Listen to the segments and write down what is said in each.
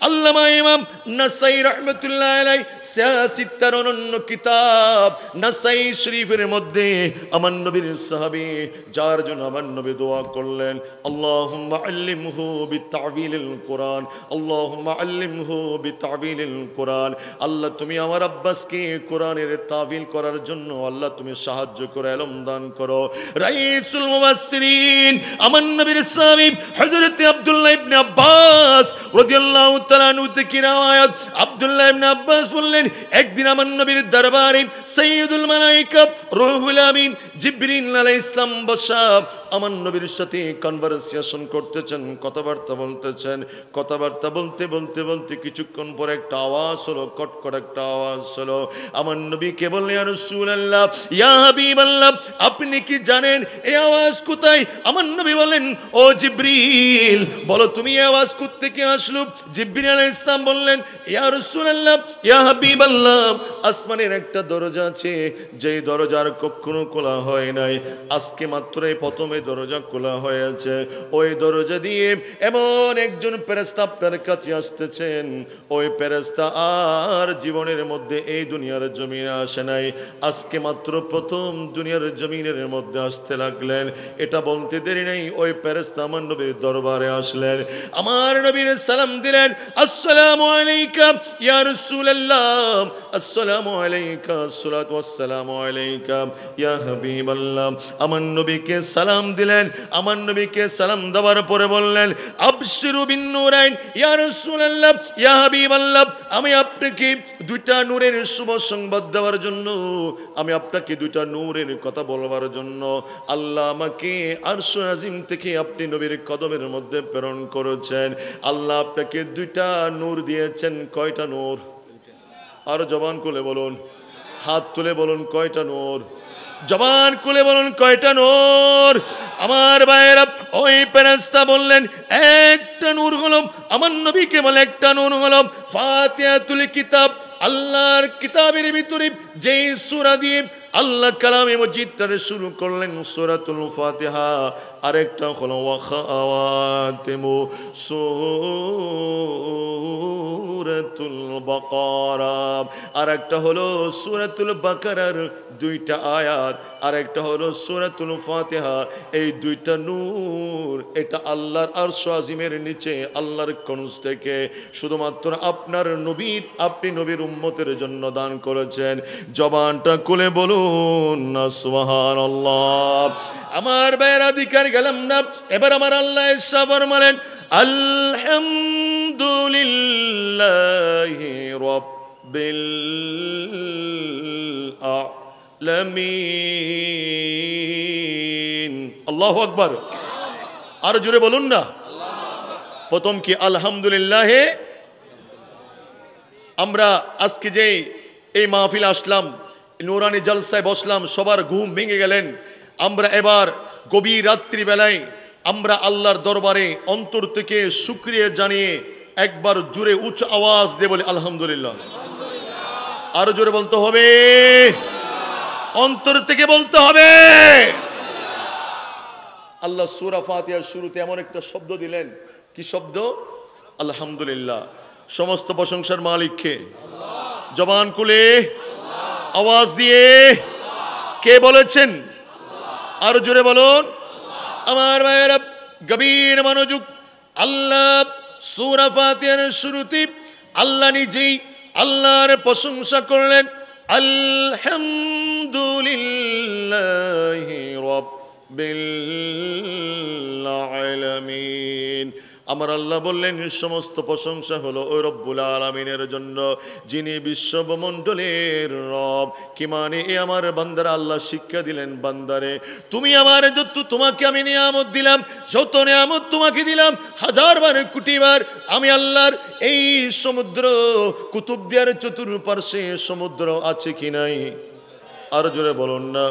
আল্লামা ইমাম নাসাই রাহমাতুল্লাহ আলাইহি সিয়াসিত্তার অনন্য কিতাব নাসাই শরীফের মধ্যে আমার নবীর সাহাবী যার জন্য আমার নবী দোয়া করলেন, আল্লাহুম্মা আল্লিমহু বিতা'বিলিল কোরআন, আল্লাহুম্মা আল্লিমহু বিতা'বিলিল কোরআন। আল্লাহ তুমি আমার আব্বাসকে কোরআনের তাবিল করার জন্য আল্লাহ তুমি সাহায্য করে ইলম দান করো। রাইসুল মুফাসসিরিন আমার নবীর সাহাবী হযরত আব্দুল্লাহ ইবনে আব্বাস রাদিয়াল্লাহু তাআলা আনহু থেকে riwayat, আব্দুল্লাহ ইবনে আব্বাস বললেন, একদিন আমার নবীর দরবারে সাইয়্যিদুল মালায়েকা রূহুল আমিন জিবরিল আলাইহিস সালাম বসা আমার নবীর সাথে কনভারসেশন করতেছেন, কথাবার্তা বলতেছেন। কথাবার্তা বলতে বলতে বলতে কিছুক্ষণ পর একটা আওয়াজ হলো, কটকট একটা আওয়াজ হলো। আমার নবীকে বললেন, ইয়া রাসূলুল্লাহ, ইয়া হাবিবাল্লাহ, আপনি কি জানেন এই আওয়াজ কোথায়? আমার নবী বলেন, ও জিবরিল, বলো তুমি এই আওয়াজ কোথা থেকে আসলো? জিবরিল আলাইহিস সালাম বললেন, ইয়া রাসূলুল্লাহ, ইয়া হাবিবাল্লাহ, আসমানের একটা দরজা আছে, যেই দরজার কখনো খোলা হয় নাই, আজকে মাত্র এই প্রথমে দরজা খোলা হয়েছে। ওই দরজা দিয়ে এমন একজন ফেরেশতা আপনার কাছে আসতেছেন, ওই ফেরেশতা আর জীবনের মধ্যে এই দুনিয়ার জমিনে আসে নাই, আজকে মাত্র প্রথম দুনিয়ার জমিনের মধ্যে আসতে লাগলেন। এটা বলতে দেরি নেই, ওই ফেরেশতা আমার নবীর দরবারে আসলেন। আমার নবীর সালাম দিলেন, আসসালামু আলাইকা ইয়া রাসূলুল্লাহ, আসসালামু আলাইকা, আসসালাতু ওয়াসসালামু আলাইকা ইয়া হাবিবাল্লাহ। আমার নবীকে সালাম দিলেন। আমার নবীকে সালাম দেওয়ার পরে বললেন, আবশিরু বিন নূরাইন ইয়া রাসূলুল্লাহ, ইয়া হাবিবাল্লাহ, আমি আপনাকে দুইটা নূরের শুভ সংবাদ দেওয়ার জন্য, আমি আপনাকে দুইটা নূরের কথা বলবার জন্য আল্লাহ আমাকে আরশ আজিম থেকে আপনি নবীর কদমের মধ্যে প্রেরণ করেছেন। আল্লাহ আপনাকে দুইটা নূর দিয়েছেন। কয়টা নূর? আর জবান খুলে বলুন, হাত তুলে বলুন, কয়টা নূর? জবান খুলে বলুন, কয়টা নূর? আমার ভাইয়েরা, ওই ফেরেশতা বললেন, একটা নূর হলো, আমার নবীকে বলে একটা নূর হলো ফাতিহাতুল কিতাব, আল্লাহর কিতাবের ভিতরে যেই সূরা দিয়ে আল্লাহ কালামে মজিদটারে শুরু করলেন, সূরাতুল ফাতিহা। আরেকটা হলো ওয়া খাওয়াতিমু সূরাতুল বাকারা, আরেকটা হলো সূরাতুল বাকারার দুইটা আয়াত, আরেকটা হলো সূরাতুল ফাতিহা। এই দুইটা নূর, এটা আল্লাহর আরশ আজিমের নিচে আল্লাহর কনজ থেকে শুধুমাত্র আপনার নবীর, আপনি নবীর উম্মতের জন্য দান করেছেন। জবানটা খুলে বলুন না সুবহানাল্লাহ। আমার ভাইয়েরা, অধিকার গেলাম না, এবার আমার আল্লাহ এসে ফরমালেন, আলহামদুলিল্লাহি রাব্বিল আলামিন। আল্লাহু আকবার। আরো জোরে বলুন না। প্রথম কি আলহামদুলিল্লাহ। আমরা আজকে যে এই মাহফিল আসলাম, নুরানি জলসায় বসলাম, সবার ঘুম ভেঙে গেলেন। আমরা এবার গভীর রাত্রিবেলায় আমরা আল্লাহর দরবারে অন্তর থেকে শুকরিয়া জানিয়ে একবার জোরে উচ্চ আওয়াজ দিয়ে বলি আলহামদুলিল্লাহ। আরো জোরে বলতে হবে, অন্তর থেকে বলতে হবে। আল্লাহ সূরা ফাতিহার শুরুতে এমন একটা শব্দ দিলেন, কি শব্দ? আলহামদুলিল্লাহ। সমস্ত প্রশংসার মালিক কে? জবান খুলে আওয়াজ দিয়ে কে বলেছেন? আরো জোরে বলুন। আমার ভাইয়েরা, গভীর মনোযোগ। আল্লাহ সূরা ফাতিহার শুরুতে আল্লাহ নিজেই আল্লাহর প্রশংসা করলেন, আলহামদুলিল্লাহি রাব্বিল আলামিন। আমার আল্লাহ বললেন, সমস্ত প্রশংসা হলো ওই রব্বুল আলামিনের জন্য, যিনি বিশ্বমণ্ডলের রব। কি মানে? এ আমার বান্দারা, আল্লাহ শিক্ষা দিলেন, বান্দারে তুমি আমার যত, তোমাকে আমি নিয়ামত দিলাম, যত নিয়ামত তোমাকে দিলাম, হাজারবার কোটিবার আমি আল্লাহর এই সমুদ্র, কুতুবদিয়ার চতুর্পার্শ্বে সমুদ্র আছে কি নাই? আরো জোরে বলুন না।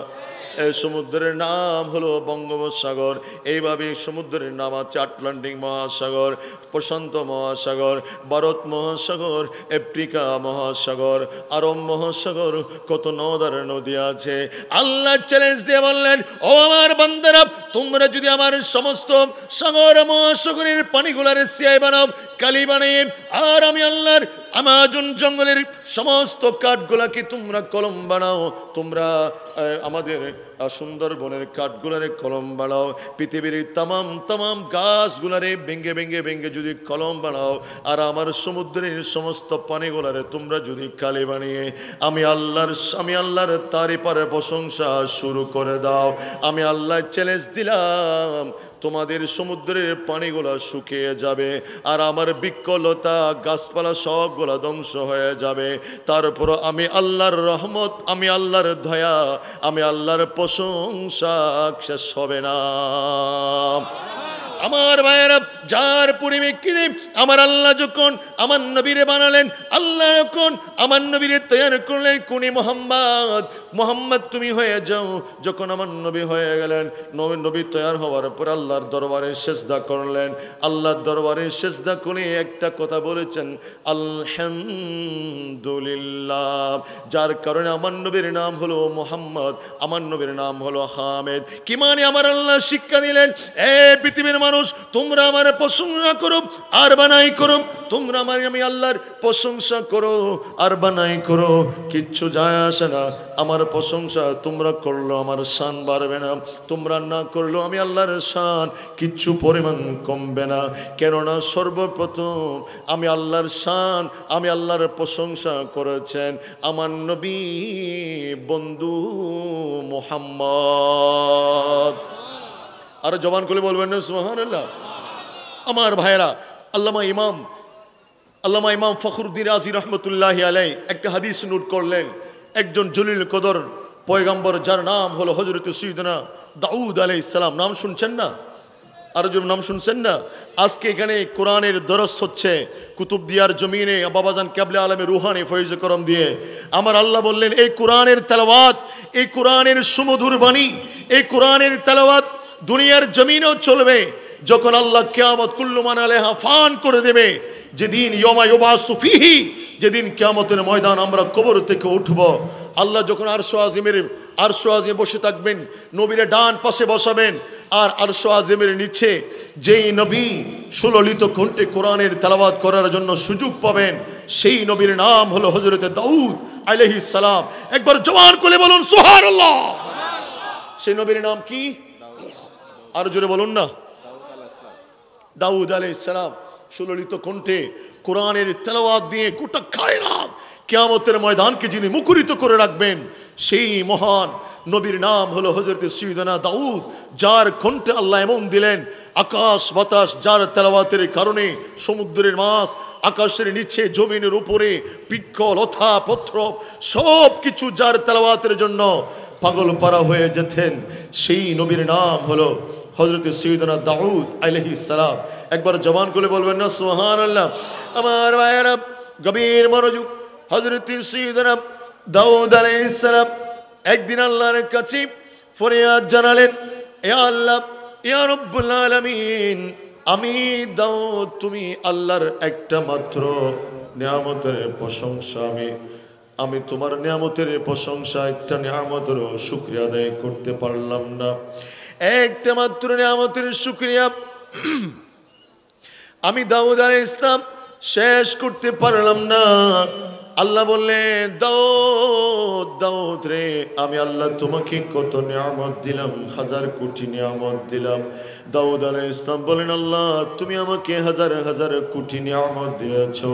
এই সমুদ্রের নাম হলো বঙ্গোপসাগর। এইভাবে সমুদ্রের নাম আছে আটলান্টিক মহাসাগর, প্রশান্ত মহাসাগর, ভারত মহাসাগর, আফ্রিকা মহাসাগর, আরব মহাসাগর, কত নদার নদী আছে। আল্লাহ চ্যালেঞ্জ দিয়ে বললেন, ও আমার বান্দারা, তোমরা যদি আমার সমস্ত সাগর মহাসাগরের পানিগুলার সিয়াই বানাও, কালি বানিয়ে, আর আমি আল্লাহর আমাজন জঙ্গলের সমস্ত কাঠগুলাকে তোমরা কলম বানাও, তোমরা আমাদের সুন্দরবনের কাঠগুলারে কলম বানাও, পৃথিবীর তামাম গাছগুলারে ভেঙ্গে ভেঙ্গে ভেঙ্গে যদি কলম বানাও, আর আমার সমুদ্রের সমস্ত পানিগুলারে তোমরা যদি কালি বানিয়ে আমি আল্লাহর তারিফের প্রশংসা শুরু করে দাও, আমি আল্লাহ চ্যালেঞ্জ দিলাম তোমাদের সমুদ্রের পানিগুলা শুকিয়ে যাবে, আর আমার বৃক্ষলতা গাছপালা সবগুলা ধ্বংস হয়ে যাবে, তারপর আমি আল্লাহর রহমত, আমি আল্লাহর দয়া, আমি আল্লাহর প্রশংসা শেষ হবে না। আমার ভাইয়েরা, যার পরিপ্রেক্ষিতে আমার আল্লাহ যখন আমার নবীরে বানালেন, আল্লাহ যখন আমার নবীরে তৈরি করলেন, কোনি মোহাম্মদ তুমি হয়ে যাও, যখন আমার নবী হয়ে গেলেন, নবী তৈরি হওয়ার পর আল্লাহর দরবারে সেজদা করলেন, আল্লাহর দরবারে সেজদা করে একটা কথা বলেছেন, আলহামদুলিল্লাহ, যার কারণে আমার নবীর নাম হলো মোহাম্মদ, আমার নবীর নাম হলো হামেদ। কি মানে আমার আল্লাহ শিক্ষা দিলেন, এ পৃথিবীর মানুষ, তোমরা আমার প্রশংসা করো আর বানাই করো, তোমরা আমি আল্লাহর প্রশংসা করো আর বানাই করো, কিচ্ছু যায় আসে না, আমার প্রশংসা তোমরা করলো আমার শান বাড়বে না, তোমরা না করলো আমি আল্লাহর শান কিচ্ছু পরিমাণ কমবে না, কেননা সর্বপ্রথম আমি আল্লাহর শান, আমি আল্লাহর প্রশংসা করেছেন আমার নবী বন্ধু মুহাম্মদ। আর জবান খুলে বলবেন না সুবহানাল্লাহ। আমার ভাইরা, আল্লামা ইমাম ফখরুদ্দিন রাজি রহমতুল্লাহি আলাইহি একটা হাদিস নোট করলেন, একজন জলিল কদর পয়গম্বর যার নাম হলো হযরত সাইয়্যিদনা দাউদ আলাইহিস সালাম, নাম শুনছেন না? আর যদি নাম শুনছেন না, আজকে এখানে কোরআনের দরস হচ্ছে কুতুবদিয়ার জমিনে বাবাজান কেবলা আলমের রুহানি ফয়জ করম দিয়ে। আমার আল্লাহ বললেন, এই কোরআনের তেলাওয়াত, এই কোরআনের সুমধুর বাণী, এই কোরআনের তেলাওয়াত দুনিয়ার জমিনেও চলবে, যখন আল্লাহ কিয়ামত কুল্লু মান আলাইহা ফান করে দেবে, যেদিন ইয়ামা ইউবাসু ফিহি, যেদিন কিয়ামতের ময়দান আমরা কবর থেকে উঠব, আল্লাহ যখন আরশ আজিমে বসে থাকবেন, নবীর ডান পাশে বসাবেন, আর আরশ আজিমের নিচে যেই নবী সুললিত কণ্ঠে কোরআনের তেলাওয়াত করার জন্য সুযোগ পাবেন, সেই নবীর নাম হলো হযরত দাউদ আলাইহিস সালাম। একবার জবান খুলে বলুন সুবহানাল্লাহ। সেই নবীর নাম কি? আর জোরে বলুন না। দাউদ আলাইহিস সালাম সুললিত কণ্ঠে কোরআনের তেলাওয়াত দিয়ে গোটা কায়নাত কিয়ামতের ময়দানকে যিনি মুখরিত করে রাখবেন, সেই মহান নবীর নাম হলো হযরত সাইয়্যিদনা দাউদ, যার কণ্ঠে আল্লাহ এমন দিলেন, আকাশ বাতাস যার তেলাওয়াতের কারণে, সমুদ্রের মাছ, আকাশের নিচে জমিনের উপরে, বৃক্ষ লতা পত্র সব কিছু যার তেলাওয়াতের জন্য পাগল পারা হয়ে যেতেন, সেই নবীর নাম হলো হযরত সাইয়্যিদনা দাউদ আলাইহিস সালাম। একবার জবান খুলে বলবেন না সুবহানাল্লাহ। আমার ভাইয়েরা, গভীর মনোযোগ। হযরত সাইয়্যিদনা দাউদ আলাইহিস সালাম একদিন আল্লাহর কাছে ফরিয়াদ জানালেন, ইয়া আল্লাহ, ইয়া রাব্বুল আলামিন, আমি দাউদ, তুমি আল্লাহর একটা মাত্র নিয়ামতের প্রশংসা, আমি তোমার নিয়ামতের প্রশংসা, একটা নিয়ামতের শুকরিয়া আদায় করতে পারলাম না, একটা মাত্র নিয়ামতের শুকরিয়া আমি দাউদ আলাইহিস সালাম শেষ করতে পারলাম না। আল্লাহ বললেন, দাউদ রে, আমি আল্লাহ তোমাকে কত নিয়ামত দিলাম, হাজার কোটি নিয়ামত দিলাম। দাউদ আলাইহিস সালাম বলেন, আল্লাহ তুমি আমাকে হাজার হাজার কোটি নিয়ামত দিয়েছো,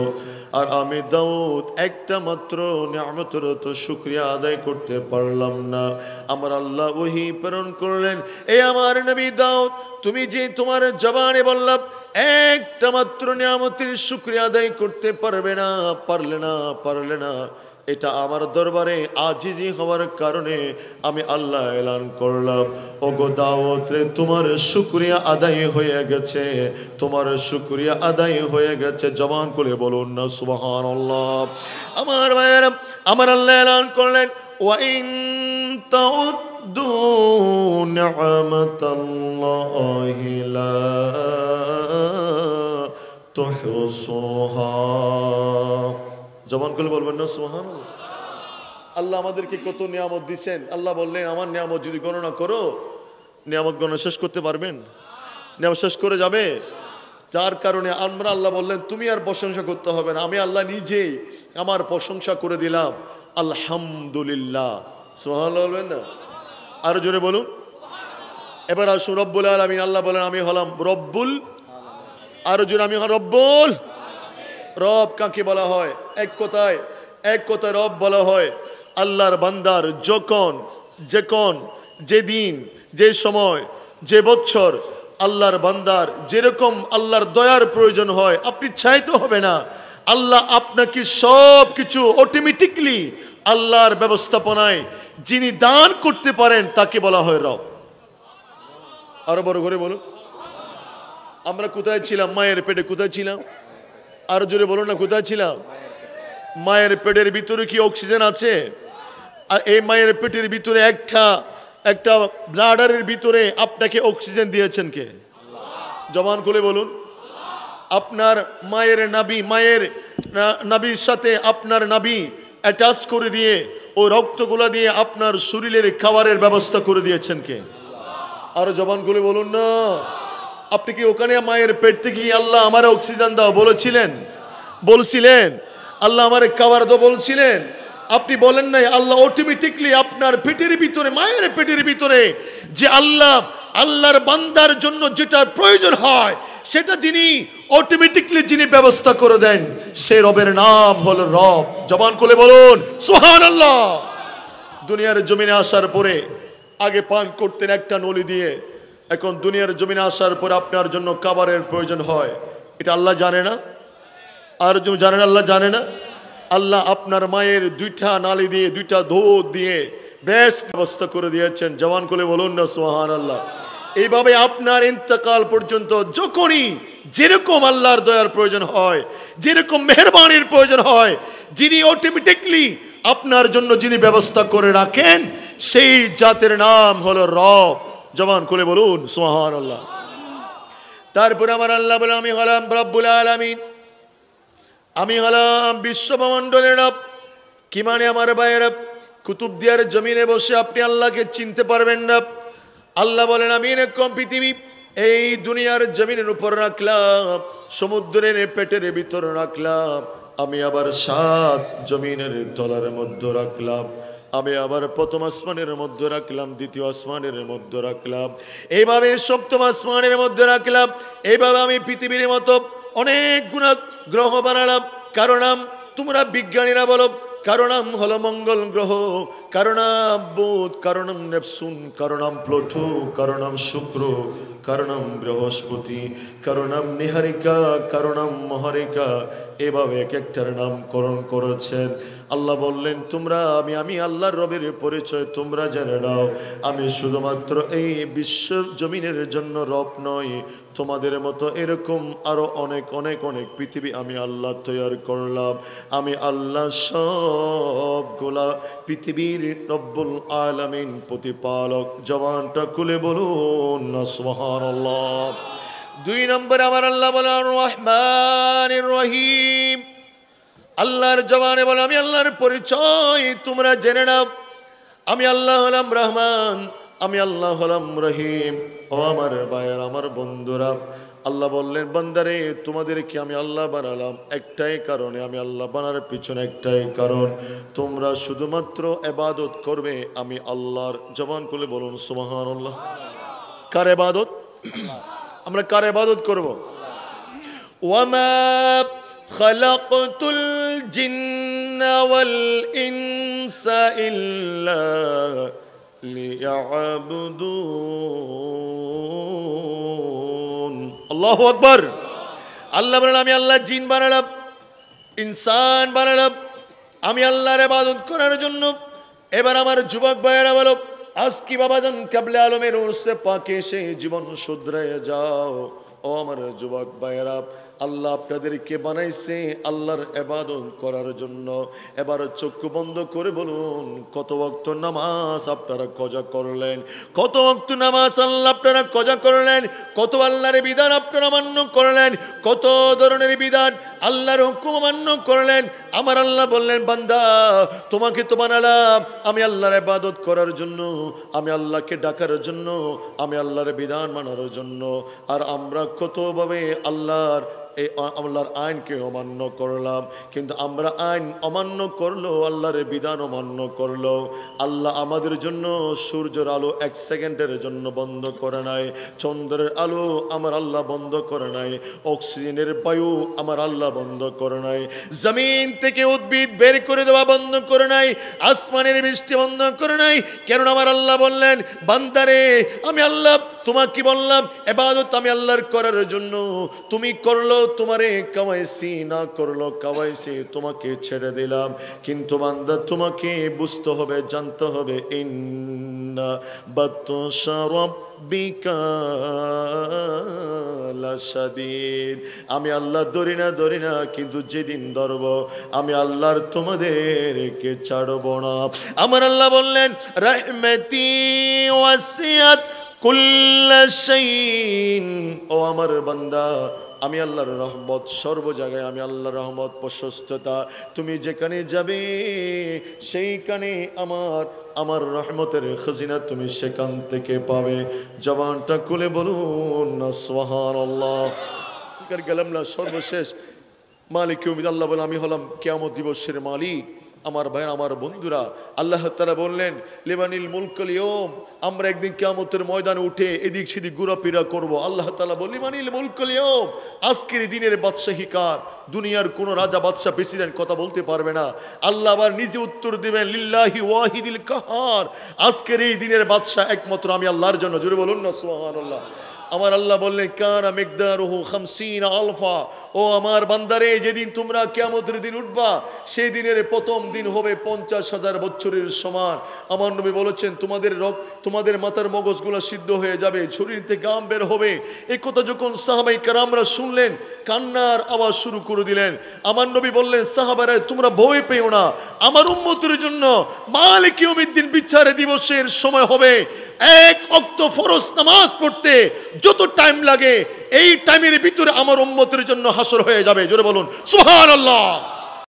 আর আমি দাউদ একটা মাত্র নিয়ামতের তো শুকরিয়া আদায় করতে পারলাম না। আমার আল্লাহ ওহী প্রেরণ করলেন, এই আমার নবী দাউদ, তুমি যে তোমার জবানে বললাম একটা মাত্র নিয়ামতের শুকরিয়া আদায় করতে পারলে না, এটা আমার দরবারে আজিজি হওয়ার কারণে আমি আল্লাহ এলান করলাম, ওগো দাউদ রে, তোমার শুকরিয়া আদায় হয়ে গেছে, তোমার শুকরিয়া আদায় হয়ে গেছে। জবান করে বলুন না সুবহানাল্লাহ। আমার ভাইয়েরা, আমার আল্লাহ এলান করলেন, ওয়া ইন তাউদ্দু নি'মাতাল্লাহি লা তুহসুহা। জবান করে বলবেন না সুবহানাল্লাহ। আল্লাহ আমাদেরকে কত নিয়ামত দিয়েছেন। আল্লাহ বললেন, আমার নিয়ামত যদি গণনা করো, নিয়ামত গণনা শেষ করতে পারবেন? নিয়ামত শেষ করে যাবে? যার কারণে আমরা আল্লাহ বললেন তুমি আর প্রশংসা করতে হবে না, আমি আল্লাহ নিজেই আমার প্রশংসা করে দিলাম। আলহামদুলিল্লাহ, সুবহানাল্লাহ বলবেন না? আরো জোরে বলুন। এবার আসুন রব্বুল আলামিন, আল্লাহ বলেন আমি হলাম রব্বুল, আরো জোরে আমি হলাম রব্বুল। রব কাকে বলা হয়? এক কথায় রব বলা হয় আল্লাহর বান্দার যখন, যেদিন, যে সময়, যে বছর আল্লাহর বান্দার যেরকম আল্লাহর দয়ার প্রয়োজন হয়, আপনি চাইতে হবে না, আল্লাহ আপনাকে সব কিছু অটোমেটিকলি আল্লাহর ব্যবস্থাপনায় যিনি দান করতে পারেন তাকে বলা হয় রব। আরো বড় করে বলুন। আমরা কোথায় ছিলাম? মায়ের পেটে কোথায় ছিলাম? আরো জোরে বলুন না, কোথায় ছিলাম? মায়ের পেটের ভিতরে কি অক্সিজেন আছে? আর এই মায়ের পেটের ভিতরে একটা ব্লাডারের ভিতরে আপনাকে অক্সিজেন দিয়েছেন কে? জবান খুলে বলুন। আপনার মায়ের নাভির সাথে আপনার নাভি অ্যাটাচ করে দিয়ে ওই রক্তগুলা দিয়ে আপনার শরীরের খাবারের ব্যবস্থা করে দিয়েছেন কে? আরো জবান খুলে বলুন না। আপনি কি ওখানে মায়ের পেট থেকে আল্লাহ আমার অক্সিজেন দাও বলছিলেন? আল্লাহ আমার খাবার দাও বলছিলেন? আপনি বলেন নাই। আল্লাহ অটোমেটিকলি আপনার পেটের ভিতরে, মায়ের পেটের ভিতরে যে আল্লাহর বান্দার জন্য যেটা প্রয়োজন হয় সেটা যিনি অটোমেটিকলি যিনি ব্যবস্থা করে দেন, সেই রবের নাম হলো রব। জবান খুলে বলুন সুবহানাল্লাহ। দুনিয়ার জমিনে আসার পরে আগে পান করতেন একটা নলি দিয়ে, এখন দুনিয়ার জমিনে আসার পরে আপনার জন্য খাবারের প্রয়োজন হয়, এটা আল্লাহ জানে না? আর জানেন আল্লাহ জানে না? আল্লাহ আপনার মায়ের দুইটা নালী দিয়ে, দুইটা দুধ দিয়ে বেশ ব্যবস্থা করে দিয়েছেন। জবান খুলে বলুন না সুবহানাল্লাহ। এইভাবে আপনার ইন্তেকাল পর্যন্ত যখনই যেরকম আল্লাহর দয়ার প্রয়োজন হয়, যেরকম মেহেরবানির প্রয়োজন হয়, যিনি অটোমেটিকলি আপনার জন্য যিনি ব্যবস্থা করে রাখেন, সেই জাতের নাম হলো রব। জবান খুলে বলুন সুবহানাল্লাহ। তারপরে আমার আল্লাহ বলে আমি হলাম রব্বুল আলামিন, আমি হলাম বিশ্বমণ্ডলের রব। কি মানে আমার ভাইয়েরা? কুতুবদিয়ার জমিনে বসে আপনি আল্লাহকে চিনতে পারবেন না। আল্লাহ বলেন আমি এরকম পৃথিবী এই দুনিয়ার জমিনের উপর রাখলাম, সমুদ্রের পেটের ভিতর রাখলাম, আমি আবার 7 জমিনের তলার মধ্যে রাখলাম, আমি আবার প্রথম আসমানের মধ্যে রাখলাম, দ্বিতীয় আসমানের মধ্যে রাখলাম, এইভাবে সপ্তম আসমানের মধ্যে রাখলাম। এইভাবে আমি পৃথিবীর মতো অনেক গ্রহ বানালাম। কারণ তোমরা বিজ্ঞানীরা বলো, কারণাম হলো মঙ্গল গ্রহ, কারণাম বুধ, কারণাম নেপচুন, কারণাম প্লুটো, কারণাম শুক্র, কারণাম বৃহস্পতি, কারণাম নিহারিকা, কারণাম মহারিকা, এভাবে এক একটার নামকরণ করেছেন। আল্লাহ বললেন তোমরা আমি আল্লাহর রবের পরিচয় তোমরা জেনে নাও। আমি শুধুমাত্র এই বিশ্ব জমিনের জন্য রব নই, তোমাদের মতো এরকম আরো অনেক অনেক অনেক পৃথিবী আমি আল্লাহ তৈরি করলাম। আমি আল্লাহ সবগুলা পৃথিবীর রব্বুল আলামিন, প্রতিপালক। জবানটা খুলে বলুন না সুবহানাল্লাহ। 2 নম্বর আমার আল্লাহ বলেন রহমানির রহিম। আল্লাহর জবানে বলে আমি আল্লাহর পরিচয় তোমরা জেনে নাও। আমি আল্লাহ হলাম রহমান, আমি আল্লাহ হলাম রহিম। ও আমার ভাইয়ের, আমার বন্ধুরা, আল্লাহ বললেন বান্দারে তোমাদেরকে আমি আল্লাহ বানালাম একটাই কারণে, আমি আল্লাহ বানার পিছনে একটাই কারণ, তোমরা শুধুমাত্র ইবাদত করবে আমি আল্লাহর। জবান খুলে বলুন সুবহানাল্লাহ। কার ইবাদত? আমরা কার ইবাদত করব? ওয়ামা খালাকতুল জিন্না ওয়াল ইনসা ইল্লা লিয়াবুদুন। আল্লাহু আকবার। আল্লাহ বলেন আমি আল্লাহ জিন বানালাম, ইনসান বানালাম আমি আল্লাহর ইবাদত করার জন্য। এবার আমার যুবক ভাইয়েরা বলো, আজ কি বাবাজান কাবলে আলমের উরসে পাকে সেই জীবন শুধরে যাও। ও আমার যুবক ভাইয়েরা, আল্লাহ আপনাদেরকে বানাইছে আল্লাহর ইবাদত করার জন্য। এবার চক্ষু বন্ধ করে বলুন, কত ওয়াক্ত নামাজ আপনারা কজা করলেন? কত ওয়াক্ত নামাজ আল্লাহ আপনারা কজা করলেন? কত আল্লাহর বিধান আপনারা মান্য করলেন? কত ধরনের বিধান আল্লাহর হুকুম মান্য করলেন? আমার আল্লাহ বললেন, বান্দা তোমাকে তো বানালাম আমি আল্লাহর ইবাদত করার জন্য, আমি আল্লাহকে ডাকার জন্য, আমি আল্লাহর বিধান মানার জন্য। আর আমরা কতভাবে আল্লাহর আইনকে অমান্য করলাম। কিন্তু আমরা আইন অমান্য করলো, আল্লাহর বিধান অমান্য করলো। আল্লাহ আমাদের জন্য সূর্যের আলো 1 সেকেন্ডের জন্য বন্ধ করে নাই, চন্দ্রের আলো আমার আল্লাহ বন্ধ করে নাই, অক্সিজেনের বায়ু আমার আল্লাহ বন্ধ করে নাই, জমিন থেকে উদ্ভিদ বের করে দেওয়া বন্ধ করে নাই, আসমানের বৃষ্টি বন্ধ করে নাই। কেননা আমার আল্লাহ বললেন, বান্দারে আমি আল্লাহ তোমাকে বললাম ইবাদত আমি আল্লাহর করার জন্য, তুমি করলো তোমারে কামাইছি, না করলো কামাইছি, তোমাকে ছেড়ে দিলাম। কিন্তু বান্দা তোমাকে বুঝতে হবে, জানতে হবে, ইন্না বাতশা রাব্বিকা লাশাদীদ। আমি আল্লাহ ধরি না, কিন্তু যেদিন ধরব আমি আল্লাহর তোমাদেরকে ছাড়ব না। আমার আল্লাহ বললেন, রাহমাতি ওয়াসিআত কুল্লা শাইইন। ও আমার বান্দা, আমি আল্লাহর রহমত সর্ব জায়গায়, আমি আল্লাহর রহমত প্রশস্ততা, তুমি যেখানে যাবে সেইখানে আমার রহমতের খাজিনা তুমি সেখান থেকে পাবে। জবানটা খুলে বলুন না সুবহানাল্লাহ। গেলাম না সর্বশেষ মালিক ইয়াউমিদ। আল্লাহ বলে, আমি হলাম কিয়ামত দিবসের মালিক। আমার ভাই, আমার বন্ধুরা, আল্লাহ তাআলা বললেন, লিমানিল মুলকুল ইয়াউম। আমরা একদিন কিয়ামতের ময়দানে উঠে এদিক সেদিক ঘোরাফেরা করব। আল্লাহ তাআলা বলেন, লিমানিল মুলকুল ইয়াউম। আজকের দিনের বাদশাহী কার? দুনিয়ার কোন রাজা বাদশা প্রেসিডেন্ট কথা বলতে পারবে না। আল্লাহ আবার নিজে উত্তর দিবেন, লিল্লাহি ওয়াহিদিল কাহার। আজকের এই দিনের বাদশা একমাত্র আমি আল্লাহর জন্য। জোরে বলুন না সুবহানাল্লাহ। আমার আল্লাহ বললেন, কানা মিকদারুহু 50 আলফা। ও আমার বান্দারে, যেদিন তোমরা কিয়ামতের দিন উঠবা সেই দিনের প্রথম দিন হবে 50,000 বছরের সমান। আমার নবী বলেছেন, তোমাদের মাথার মগজগুলো সিদ্ধ হয়ে যাবে, শরীর থেকে গাম বের হবে। এই কথা যখন সাহাবায়ে কেরামরা শুনলেন, কান্নার আওয়াজ শুরু করে দিলেন। আমার নবী বললেন, সাহাবারা তোমরা ভয় পেও না, আমার উম্মতের জন্য মালিক ইয়াউমিদ্দিন বিচার দিবসের সময় হবে 1 ওয়াক্ত ফরজ নামাজ পড়তে যত টাইম লাগে এই টাইমের ভিতরে আমার উম্মতের জন্য হাসর হয়ে যাবে। জোরে বলুন সুবহানাল্লাহ।